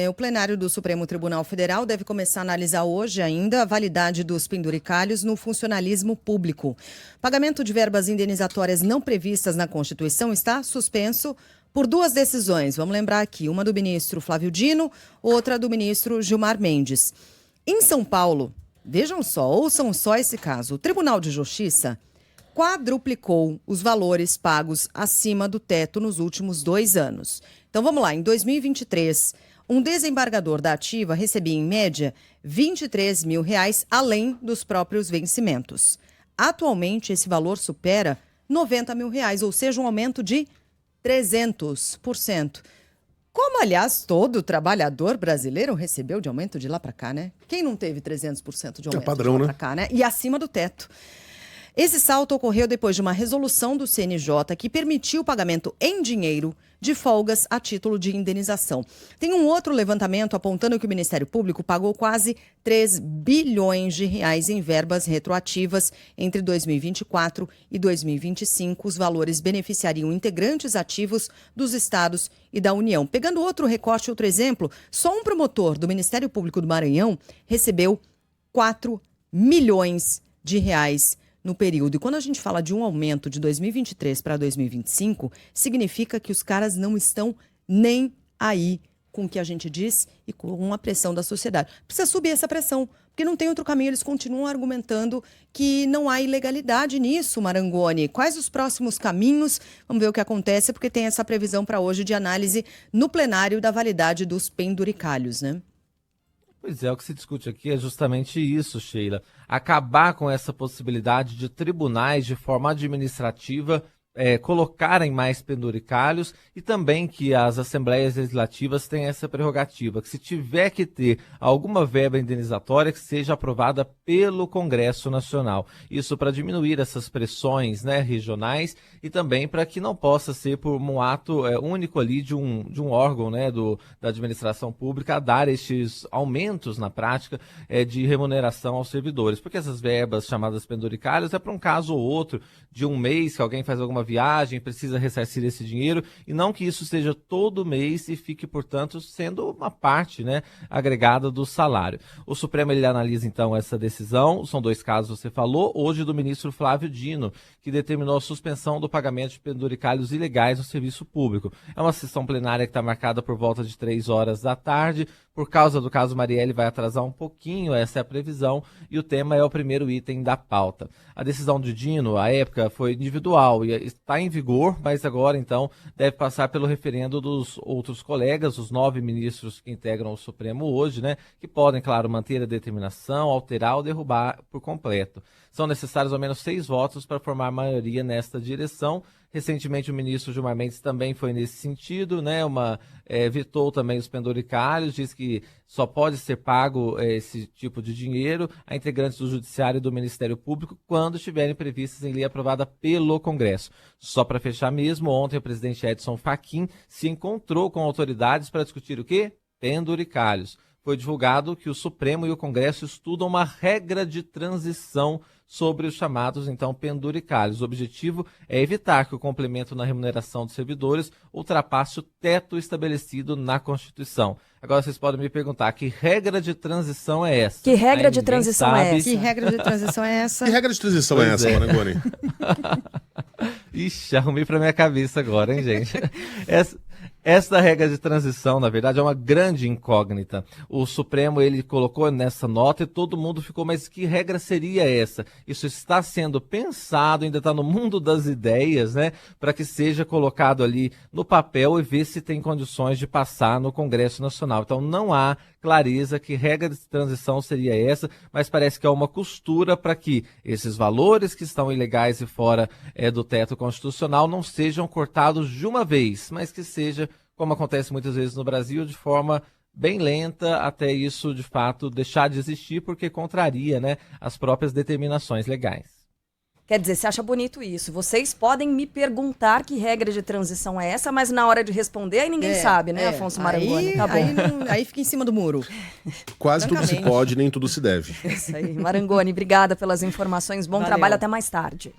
O plenário do Supremo Tribunal Federal deve começar a analisar hoje ainda a validade dos penduricalhos no funcionalismo público. Pagamento de verbas indenizatórias não previstas na Constituição está suspenso por duas decisões. Vamos lembrar aqui, uma do ministro Flávio Dino, outra do ministro Gilmar Mendes. Em São Paulo, vejam só, ouçam só esse caso, o Tribunal de Justiça quadruplicou os valores pagos acima do teto nos últimos 2 anos. Então vamos lá, em 2023... um desembargador da ativa recebia, em média, R$23 mil além dos próprios vencimentos. Atualmente, esse valor supera R$90 mil, ou seja, um aumento de 300%. Como, aliás, todo trabalhador brasileiro recebeu de aumento de lá para cá, né? Quem não teve 300% de aumento padrão, de lá né? para cá, né? E acima do teto. Esse salto ocorreu depois de uma resolução do CNJ que permitiu o pagamento em dinheiro de folgas a título de indenização. Tem um outro levantamento apontando que o Ministério Público pagou quase R$3 bilhões em verbas retroativas entre 2024 e 2025. Os valores beneficiariam integrantes ativos dos estados e da União. Pegando outro recorte, outro exemplo, só um promotor do Ministério Público do Maranhão recebeu R$4 milhões no período. E quando a gente fala de um aumento de 2023 para 2025, significa que os caras não estão nem aí com o que a gente diz e com a pressão da sociedade. Precisa subir essa pressão, porque não tem outro caminho. Eles continuam argumentando que não há ilegalidade nisso, Marangoni. Quais os próximos caminhos? Vamos ver o que acontece, porque tem essa previsão para hoje de análise no plenário da validade dos penduricalhos, né? Pois é, o que se discute aqui é justamente isso, Sheila. Acabar com essa possibilidade de tribunais, de forma administrativa, colocarem mais penduricalhos e também que as assembleias legislativas tenham essa prerrogativa, que se tiver que ter alguma verba indenizatória, que seja aprovada pelo Congresso Nacional. Isso para diminuir essas pressões, né, regionais e também para que não possa ser por um ato único ali de um órgão, né, da administração pública a dar estes aumentos na prática de remuneração aos servidores. Porque essas verbas chamadas penduricalhos é para um caso ou outro de um mês que alguém faz alguma viagem, precisa ressarcir esse dinheiro, e não que isso seja todo mês e fique, portanto, sendo uma parte, né, agregada do salário. O Supremo ele analisa, então, essa decisão, são 2 casos, você falou, hoje do ministro Flávio Dino, que determinou a suspensão do pagamento de penduricalhos ilegais no serviço público. É uma sessão plenária que está marcada por volta de 3 horas da tarde, por causa do caso Marielle vai atrasar um pouquinho, essa é a previsão, e o tema é o primeiro item da pauta. A decisão de Dino, à época, foi individual e está em vigor, mas agora, então, deve passar pelo referendo dos outros colegas, os 9 ministros que integram o Supremo hoje, né, que podem, claro, manter a determinação, alterar ou derrubar por completo. São necessários ao menos 6 votos para formar maioria nesta direção. Recentemente o ministro Gilmar Mendes também foi nesse sentido, né? Vetou também os penduricalhos, diz que só pode ser pago esse tipo de dinheiro a integrantes do Judiciário e do Ministério Público quando estiverem previstas em lei aprovada pelo Congresso. Só para fechar mesmo, ontem o presidente Edson Fachin se encontrou com autoridades para discutir o quê? Penduricalhos. Foi divulgado que o Supremo e o Congresso estudam uma regra de transição sobre os chamados, então, penduricalhos. O objetivo é evitar que o complemento na remuneração dos servidores ultrapasse o teto estabelecido na Constituição. Agora vocês podem me perguntar, que regra de transição é essa? Que regra de transição é essa? Que regra de transição é essa? Que regra de transição é essa, Marangoni? Ixi, arrumei pra minha cabeça agora, hein, gente? Essa regra de transição, na verdade, é uma grande incógnita. O Supremo, ele colocou nessa nota e todo mundo ficou, mas que regra seria essa? Isso está sendo pensado, ainda está no mundo das ideias, né? Para que seja colocado ali no papel e ver se tem condições de passar no Congresso Nacional. Então, não há clareza que regra de transição seria essa, mas parece que há uma costura para que esses valores que estão ilegais e fora do teto constitucional não sejam cortados de uma vez, mas que seja, como acontece muitas vezes no Brasil, de forma bem lenta até isso, de fato, deixar de existir, porque contraria, né, as próprias determinações legais. Quer dizer, você acha bonito isso? Vocês podem me perguntar que regra de transição é essa, mas na hora de responder aí ninguém sabe, né, Afonso Marangoni? Tá bom. Aí fica em cima do muro. Quase tudo se pode, nem tudo se deve. Isso aí. Marangoni, obrigada pelas informações. Bom trabalho, até mais tarde.